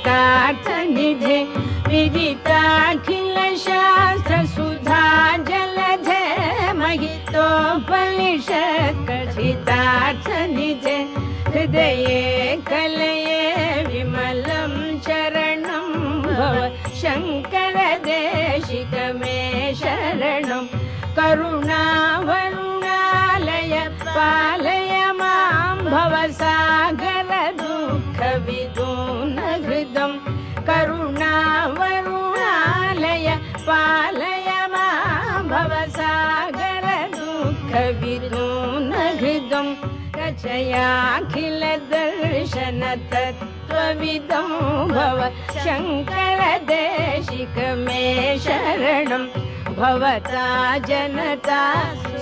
चरितार्थनिधे विदिताखिलशास्त्रसुधा जलधे महितोपनिषत्कथितार्थनिधे हृदये कलये विमलं चरणं भव शङ्करदेशिक मे शरणं करुणावरुणालय पालय मां भवसागर दुःखविदूनहृदं करुणावरुणालय पालय मां भवसागर दुःखविदूनहृदं रचयाखिलदर्शनतत्त्वविदं भव शङ्करदेशिक मे शरणं भवता जनता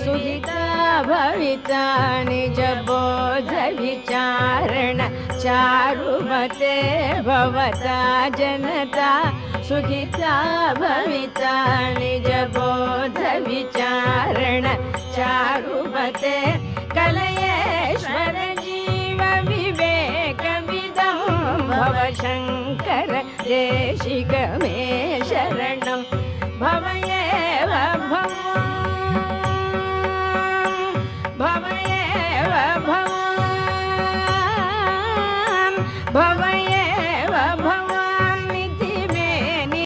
सुहिता भविता निजबोधविचारण चारुमते भवता जनता सुहिता भविता निजबोधविचारण चारुमते कलयेश्वर जीव विवेकविदं भव शङ्कर देशिक मे शरणं भव